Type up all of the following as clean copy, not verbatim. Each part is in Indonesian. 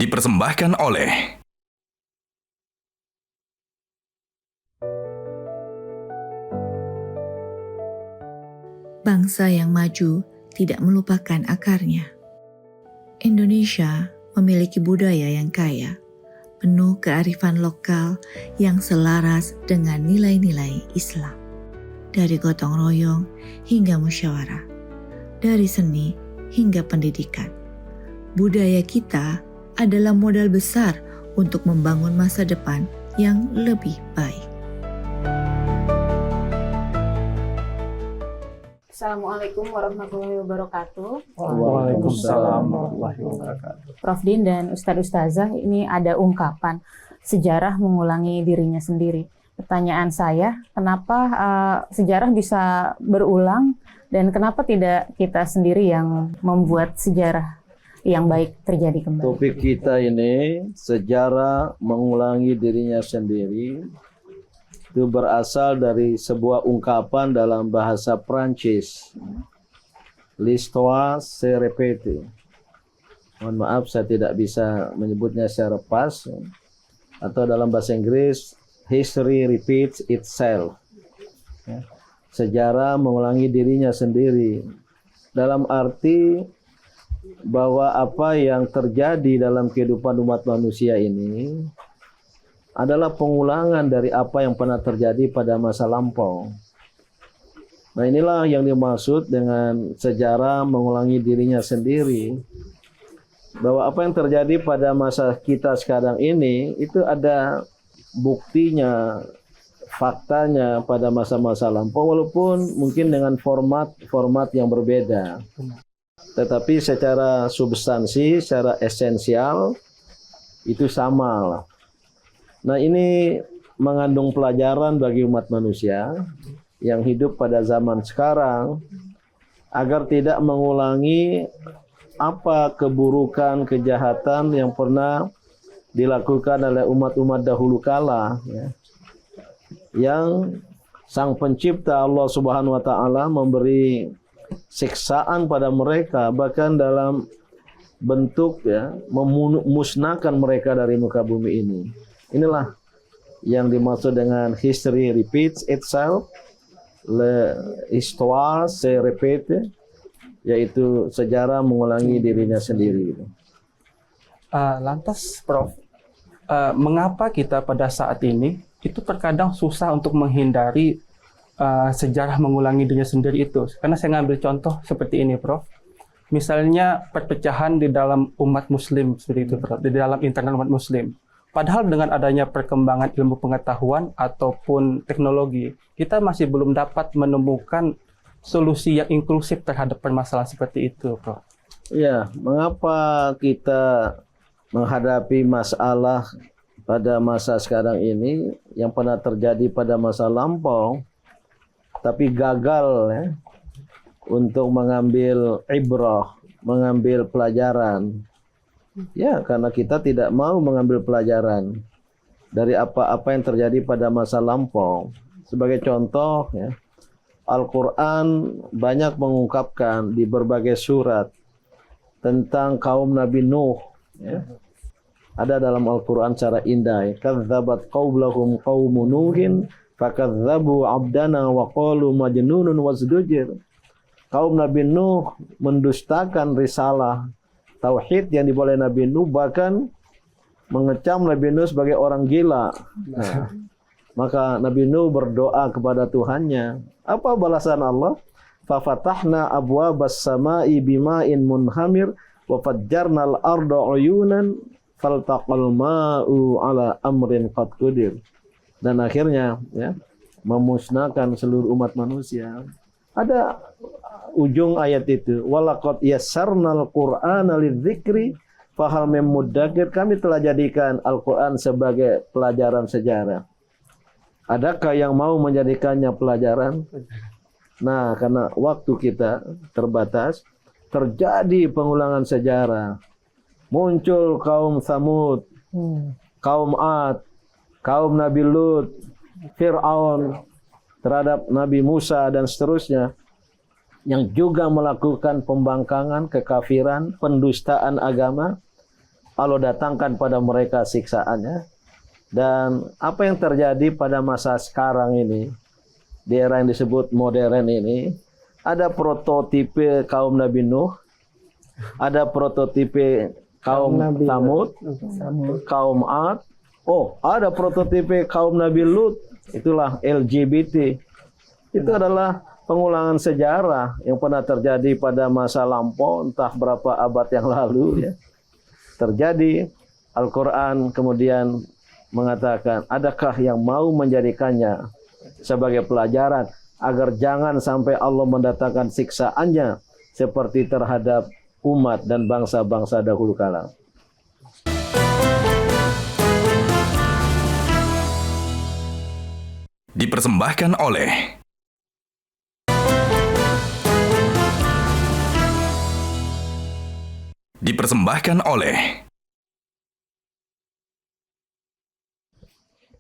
dipersembahkan oleh bangsa yang maju tidak melupakan akarnya. Indonesia memiliki budaya yang kaya, penuh kearifan lokal yang selaras dengan nilai-nilai Islam. Dari gotong royong hingga musyawarah, dari seni hingga pendidikan. Budaya kita adalah modal besar untuk membangun masa depan yang lebih baik. Assalamualaikum warahmatullahi wabarakatuh. Waalaikumsalam warahmatullahi wabarakatuh. Prof. Din dan Ustadz Ustazah, ini ada ungkapan sejarah mengulangi dirinya sendiri. Pertanyaan saya, kenapa sejarah bisa berulang dan kenapa tidak kita sendiri yang membuat sejarah yang baik terjadi kembali? Topik kita ini sejarah mengulangi dirinya sendiri. Itu berasal dari sebuah ungkapan dalam bahasa Prancis. L'histoire se répète. Mohon maaf saya tidak bisa menyebutnya secara pas. Atau dalam bahasa Inggris, history repeats itself. Sejarah mengulangi dirinya sendiri. Dalam arti bahwa apa yang terjadi dalam kehidupan umat manusia ini adalah pengulangan dari apa yang pernah terjadi pada masa lampau. Nah, inilah yang dimaksud dengan sejarah mengulangi dirinya sendiri. Bahwa apa yang terjadi pada masa kita sekarang ini itu ada buktinya, faktanya pada masa-masa lampau, walaupun mungkin dengan format yang berbeda. Tetapi secara substansi, secara esensial itu sama lah. Nah, ini mengandung pelajaran bagi umat manusia yang hidup pada zaman sekarang agar tidak mengulangi apa keburukan, kejahatan yang pernah dilakukan oleh umat-umat dahulu kala, ya. Yang Sang Pencipta Allah Subhanahu wa taala memberi siksaan pada mereka, bahkan dalam bentuk memusnahkan mereka dari muka bumi ini. Inilah yang dimaksud dengan history repeats itself, l'histoire se répète, yaitu sejarah mengulangi dirinya sendiri. Lantas, Prof, mengapa kita pada saat ini itu terkadang susah untuk menghindari sejarah mengulangi dirinya sendiri itu? Karena saya ngambil contoh seperti ini, Prof. Misalnya perpecahan di dalam umat Muslim seperti itu, Prof, di dalam internal umat Muslim. Padahal dengan adanya perkembangan ilmu pengetahuan ataupun teknologi, kita masih belum dapat menemukan solusi yang inklusif terhadap permasalahan seperti itu, Prof. Ya, mengapa kita menghadapi masalah pada masa sekarang ini yang pernah terjadi pada masa lampau, tapi gagal untuk mengambil ibrah, mengambil pelajaran. Ya, karena kita tidak mau mengambil pelajaran dari apa-apa yang terjadi pada masa lampau. Sebagai contoh, Al-Quran banyak mengungkapkan di berbagai surat tentang kaum Nabi Nuh. Ada dalam Al-Quran secara indah. Kadzabat qablahum qaumu Nuhin fakadzabu abdana wa qalu majnunun wazdujir. Kaum Nabi Nuh mendustakan risalah tauhid yang dibawa oleh Nabi Nuh, bahkan mengecam Nabi Nuh sebagai orang gila. Nah, maka Nabi Nuh berdoa kepada Tuhannya. Apa balasan Allah? Fafatahna abwabas sama'i bima'in munhamir wa fajjarnal arda uyunan faltaqal ma'u ala amrin qad qudir. Dan akhirnya memusnahkan seluruh umat manusia. Ada ujung ayat itu, walaqad yassarnal qur'ana lidzikri fahal mim muddakir. Kami telah jadikan Al-Qur'an sebagai pelajaran sejarah. Adakah yang mau menjadikannya pelajaran? Nah, karena waktu kita terbatas, terjadi pengulangan sejarah. Muncul kaum Tsamud, kaum Ad, kaum Nabi Lut, Fir'aun terhadap Nabi Musa dan seterusnya, yang juga melakukan pembangkangan, kekafiran, pendustaan agama. Allah datangkan pada mereka siksaannya. Dan apa yang terjadi pada masa sekarang ini, di era yang disebut modern ini, ada prototipe kaum Nabi Nuh, ada prototipe kaum Thamud, kaum Ad, ada prototipe kaum Nabi Lut, itulah LGBT. Itu adalah pengulangan sejarah yang pernah terjadi pada masa lampau, entah berapa abad yang lalu ya. Terjadi. Al-Quran kemudian mengatakan, adakah yang mau menjadikannya sebagai pelajaran agar jangan sampai Allah mendatangkan siksaannya seperti terhadap umat dan bangsa-bangsa dahulu kala. Dipersembahkan oleh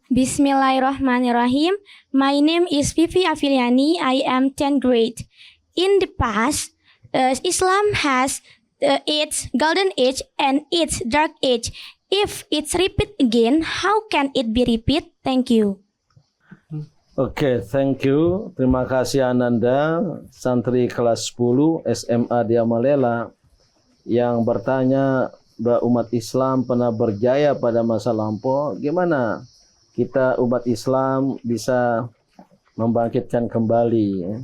Bismillahirrahmanirrahim. My name is Vivi Afiliani. I am 10th grade. In the past, Islam has its golden age and its dark age. If it's repeat again, how can it be repeat? Thank you. Oke, thank you. Terima kasih Ananda, santri kelas 10 SMA Diamalela yang bertanya bahwa umat Islam pernah berjaya pada masa lampau. Gimana kita umat Islam bisa membangkitkan kembali ya?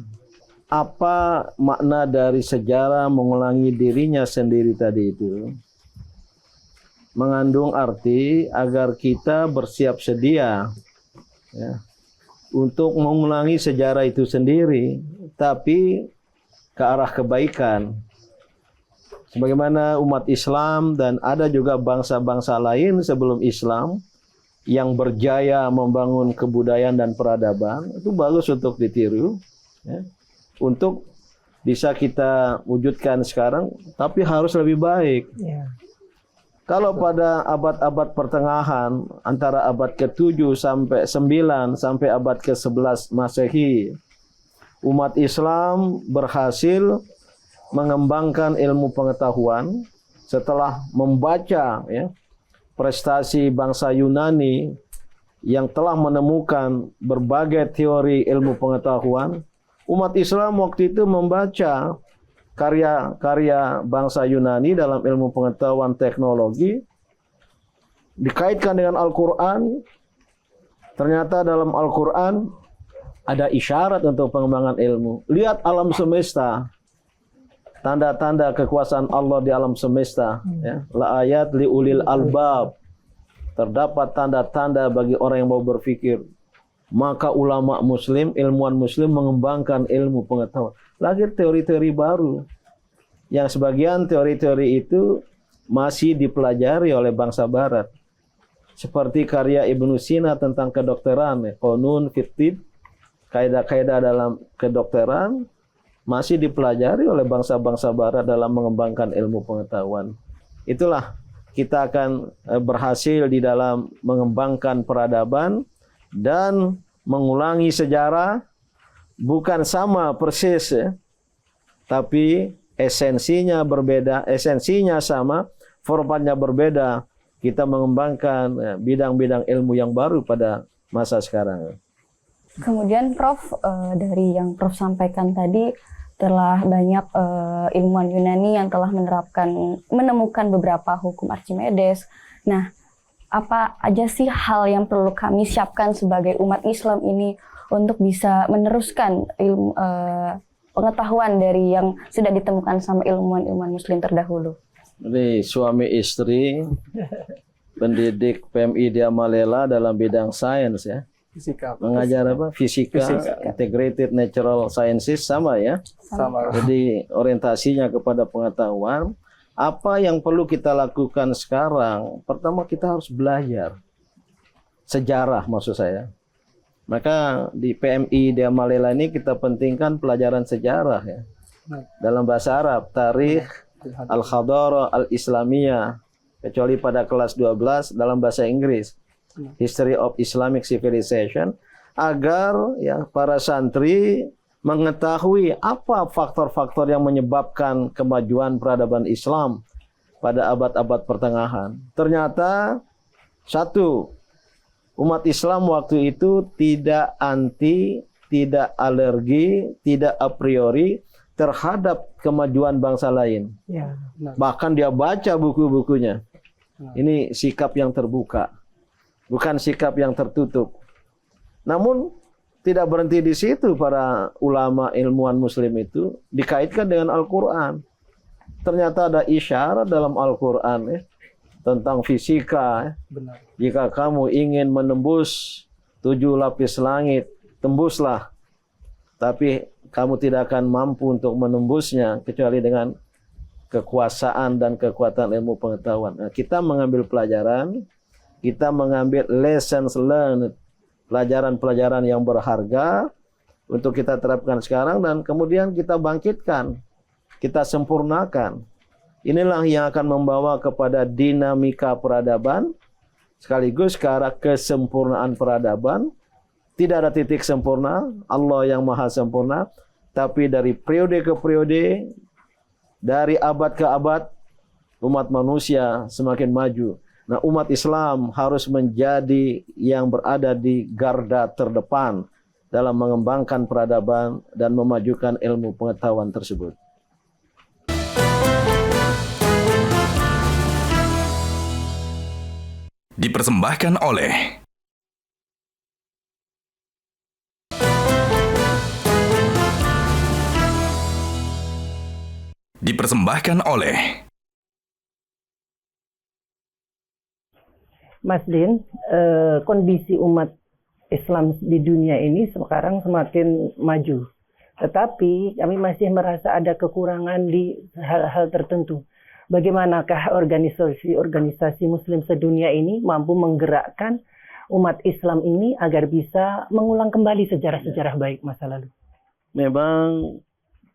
Apa makna dari sejarah mengulangi dirinya sendiri tadi itu? Mengandung arti agar kita bersiap sedia ya, untuk mengulangi sejarah itu sendiri, tapi ke arah kebaikan. Sebagaimana umat Islam dan ada juga bangsa-bangsa lain sebelum Islam yang berjaya membangun kebudayaan dan peradaban, itu bagus untuk ditiru ya, untuk bisa kita wujudkan sekarang, tapi harus lebih baik. Kalau pada abad-abad pertengahan, antara abad ke-7 sampai 9 sampai abad ke-11 Masehi, umat Islam berhasil mengembangkan ilmu pengetahuan setelah membaca ya, prestasi bangsa Yunani yang telah menemukan berbagai teori ilmu pengetahuan. Umat Islam waktu itu membaca karya-karya bangsa Yunani dalam ilmu pengetahuan teknologi, dikaitkan dengan Al-Quran. Ternyata dalam Al-Quran ada isyarat untuk pengembangan ilmu. Lihat alam semesta, tanda-tanda kekuasaan Allah di alam semesta ya. La ayat li ulil albab, terdapat tanda-tanda bagi orang yang mau berpikir. Maka ulama muslim, ilmuwan muslim mengembangkan ilmu pengetahuan. Lahir teori-teori baru yang sebagian teori-teori itu masih dipelajari oleh bangsa barat. Seperti karya Ibnu Sina tentang kedokteran, Qanun fit Tibb, kaidah-kaidah dalam kedokteran masih dipelajari oleh bangsa-bangsa barat dalam mengembangkan ilmu pengetahuan. Itulah kita akan berhasil di dalam mengembangkan peradaban dan mengulangi sejarah, bukan sama persis ya, tapi esensinya berbeda, esensinya sama, formatnya berbeda. Kita mengembangkan bidang-bidang ilmu yang baru pada masa sekarang. Kemudian Prof, dari yang Prof sampaikan tadi, telah banyak ilmuwan Yunani yang telah menemukan beberapa hukum Archimedes. Nah, apa aja sih hal yang perlu kami siapkan sebagai umat Islam ini untuk bisa meneruskan ilmu pengetahuan dari yang sudah ditemukan sama ilmuwan-ilmuwan Muslim terdahulu? Ini suami istri pendidik PMI Diamalela dalam bidang sains ya. Fisika. Mengajar apa? Fisika, Integrated Natural Sciences sama ya. Sama. Jadi orientasinya kepada pengetahuan. Apa yang perlu kita lakukan sekarang? Pertama kita harus belajar sejarah maksud saya. Maka di PMI Diamalela ini kita pentingkan pelajaran sejarah ya. Dalam bahasa Arab, Tarikh Al-Hadara Al-Islamiyah, kecuali pada kelas 12 dalam bahasa Inggris. History of Islamic Civilization, agar ya para santri mengetahui apa faktor-faktor yang menyebabkan kemajuan peradaban Islam pada abad-abad pertengahan. Ternyata satu, umat Islam waktu itu tidak anti, tidak alergi, tidak a priori terhadap kemajuan bangsa lain. Ya. Bahkan dia baca buku-bukunya. Ini sikap yang terbuka, bukan sikap yang tertutup. Namun tidak berhenti di situ, para ulama ilmuwan muslim itu dikaitkan dengan Al-Quran. Ternyata ada isyarat dalam Al-Quran tentang fisika. Benar. Jika kamu ingin menembus 7 lapis langit, tembuslah. Tapi kamu tidak akan mampu untuk menembusnya kecuali dengan kekuasaan dan kekuatan ilmu pengetahuan. Nah, kita mengambil pelajaran, kita mengambil lessons learned, pelajaran-pelajaran yang berharga untuk kita terapkan sekarang dan kemudian kita bangkitkan, kita sempurnakan. Inilah yang akan membawa kepada dinamika peradaban sekaligus ke arah kesempurnaan peradaban. Tidak ada titik sempurna, Allah yang maha sempurna, tapi dari periode ke periode, dari abad ke abad, umat manusia semakin maju. Nah, umat Islam harus menjadi yang berada di garda terdepan dalam mengembangkan peradaban dan memajukan ilmu pengetahuan tersebut. Dipersembahkan oleh Mas Din, kondisi umat Islam di dunia ini sekarang semakin maju. Tetapi kami masih merasa ada kekurangan di hal-hal tertentu. Bagaimanakah organisasi Muslim sedunia ini mampu menggerakkan umat Islam ini agar bisa mengulang kembali sejarah-sejarah baik masa lalu? Memang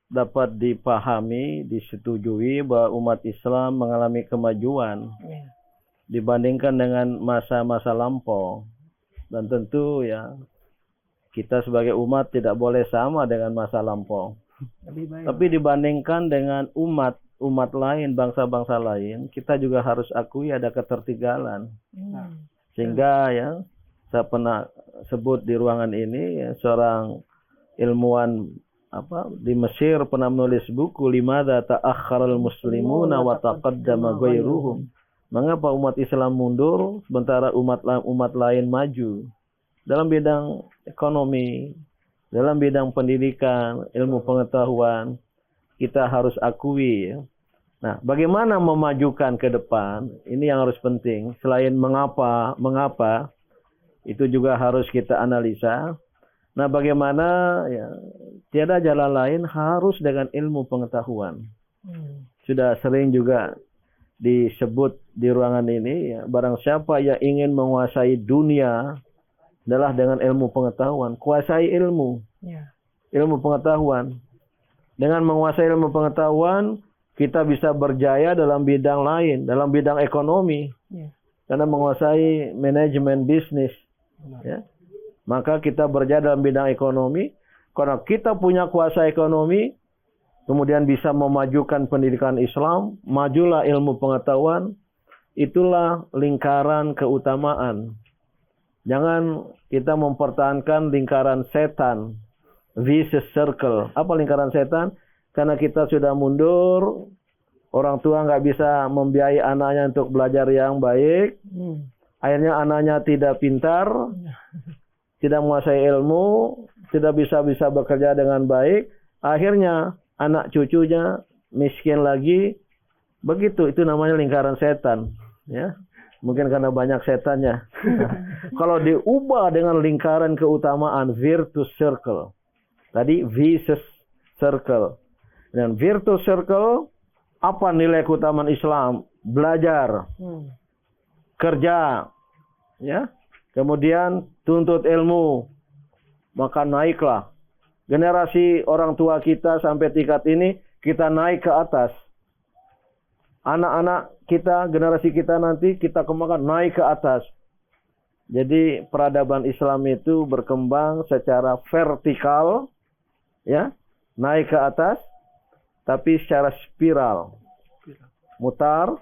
dapat dipahami, disetujui bahwa umat Islam mengalami kemajuan dibandingkan dengan masa-masa lampau. Dan tentu ya, kita sebagai umat tidak boleh sama dengan masa lampau. Tapi dibandingkan dengan umat lain, bangsa-bangsa lain, kita juga harus akui ada ketertinggalan. Sehingga ya, saya pernah sebut di ruangan ini, ya, seorang ilmuwan di Mesir pernah menulis buku Limadza ta'akhkharal muslimuna wa taqaddama ghairuhum. Mengapa umat Islam mundur sementara umat lain maju? Dalam bidang ekonomi, dalam bidang pendidikan, ilmu pengetahuan, kita harus akui. Ya. Nah, bagaimana memajukan ke depan? Ini yang harus penting. Selain mengapa, itu juga harus kita analisa. Nah, bagaimana ya, tiada jalan lain harus dengan ilmu pengetahuan. Sudah sering juga disebut di ruangan ini, ya, barang siapa yang ingin menguasai dunia adalah dengan ilmu pengetahuan. Kuasai ilmu, ilmu pengetahuan. Dengan menguasai ilmu pengetahuan, kita bisa berjaya dalam bidang lain, dalam bidang ekonomi. Karena menguasai manajemen bisnis. Ya. Maka kita berjaya dalam bidang ekonomi. Karena kita punya kuasa ekonomi, kemudian bisa memajukan pendidikan Islam, majulah ilmu pengetahuan, itulah lingkaran keutamaan. Jangan kita mempertahankan lingkaran setan, vicious circle. Apa lingkaran setan? Karena kita sudah mundur, orang tua nggak bisa membiayai anaknya untuk belajar yang baik, akhirnya anaknya tidak pintar, tidak menguasai ilmu, tidak bisa bekerja dengan baik, akhirnya anak cucunya miskin lagi. Begitu, itu namanya lingkaran setan. Ya, mungkin karena banyak setannya. Kalau diubah dengan lingkaran keutamaan, virtuous circle. Tadi vicious circle. Dan virtuous circle, apa nilai keutamaan Islam? Belajar, kerja, ya. Kemudian tuntut ilmu, maka naiklah. Generasi orang tua kita sampai tingkat ini, kita naik ke atas. Anak-anak kita, generasi kita nanti, kita kembangkan naik ke atas. Jadi peradaban Islam itu berkembang secara vertikal, ya, naik ke atas, tapi secara spiral. Mutar,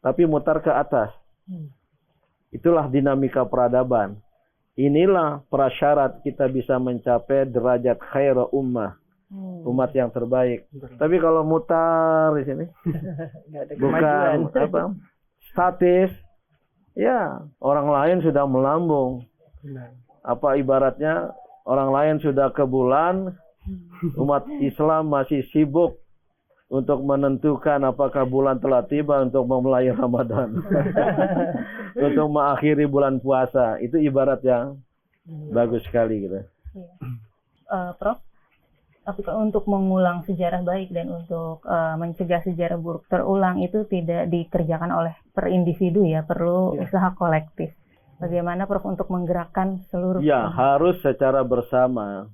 tapi mutar ke atas. Itulah dinamika peradaban. Inilah prasyarat kita bisa mencapai derajat khaira ummah, umat yang terbaik. Tapi kalau mutar di sini, Nggak ada bukan kemajuan. statis, ya orang lain sudah melambung. Apa ibaratnya orang lain sudah ke bulan, umat Islam masih sibuk untuk menentukan apakah bulan telah tiba untuk memulai Ramadan. Untuk mengakhiri bulan puasa. Itu ibarat yang bagus sekali gitu. Prof, tapi kalau untuk mengulang sejarah baik dan untuk mencegah sejarah buruk terulang itu tidak dikerjakan oleh per individu ya, perlu usaha kolektif. Bagaimana Prof untuk menggerakkan seluruh? Ya, harus secara bersama.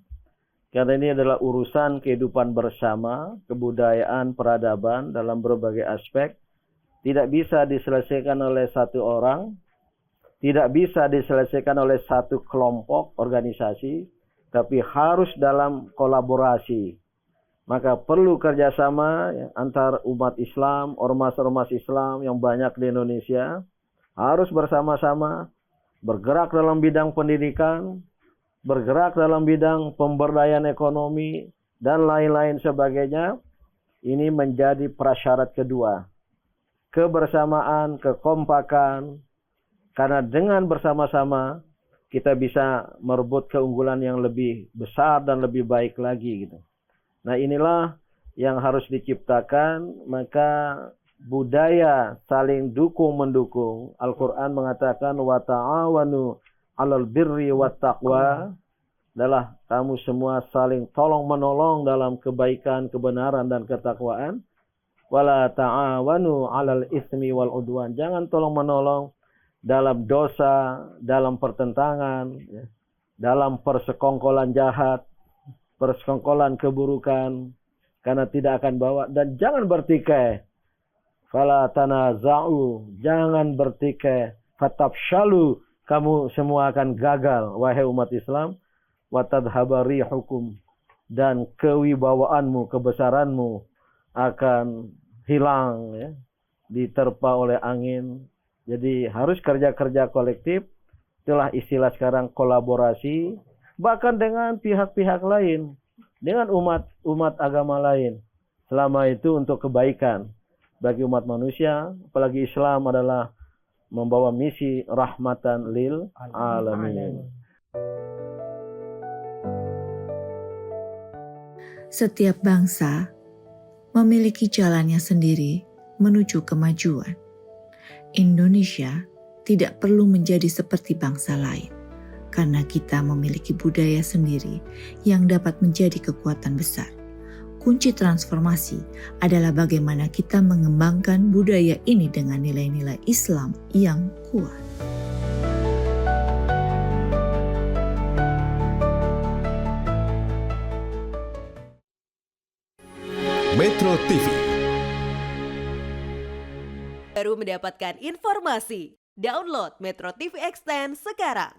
Karena ini adalah urusan kehidupan bersama, kebudayaan, peradaban dalam berbagai aspek. Tidak bisa diselesaikan oleh satu orang, tidak bisa diselesaikan oleh satu kelompok organisasi, tapi harus dalam kolaborasi. Maka perlu kerjasama ya, antar umat Islam, ormas-ormas Islam yang banyak di Indonesia, harus bersama-sama bergerak dalam bidang pendidikan, bergerak dalam bidang pemberdayaan ekonomi, dan lain-lain sebagainya. Ini menjadi prasyarat kedua. Kebersamaan, kekompakan. Karena dengan bersama-sama, kita bisa merebut keunggulan yang lebih besar dan lebih baik lagi. Gitu. Nah inilah yang harus diciptakan. Maka budaya saling dukung-mendukung. Al-Quran mengatakan, wa ta'awanu alal birri wat taqwa, adalah kamu semua saling tolong-menolong dalam kebaikan, kebenaran, dan ketakwaan. Wala ta'awanu 'alal ismi wal udwan. Jangan tolong-menolong dalam dosa, dalam pertentangan, ya, dalam persekongkolan jahat, persekongkolan keburukan, karena tidak akan bawa. Dan jangan bertikai. Fala tanaza'u, jangan bertikai. Fatafshalu, kamu semua akan gagal, wahai umat Islam. Watadhaba rihukum, dan kewibawaanmu, kebesaranmu akan hilang, ya, diterpa oleh angin. Jadi harus kerja-kerja kolektif. Itulah istilah sekarang kolaborasi, bahkan dengan pihak-pihak lain, dengan umat agama lain. Selama itu untuk kebaikan bagi umat manusia, apalagi Islam adalah membawa misi rahmatan lil alamin. Setiap bangsa memiliki jalannya sendiri menuju kemajuan. Indonesia tidak perlu menjadi seperti bangsa lain, karena kita memiliki budaya sendiri yang dapat menjadi kekuatan besar. Kunci transformasi adalah bagaimana kita mengembangkan budaya ini dengan nilai-nilai Islam yang kuat. Metro TV. Baru mendapatkan informasi. Download Metro TV Extend sekarang.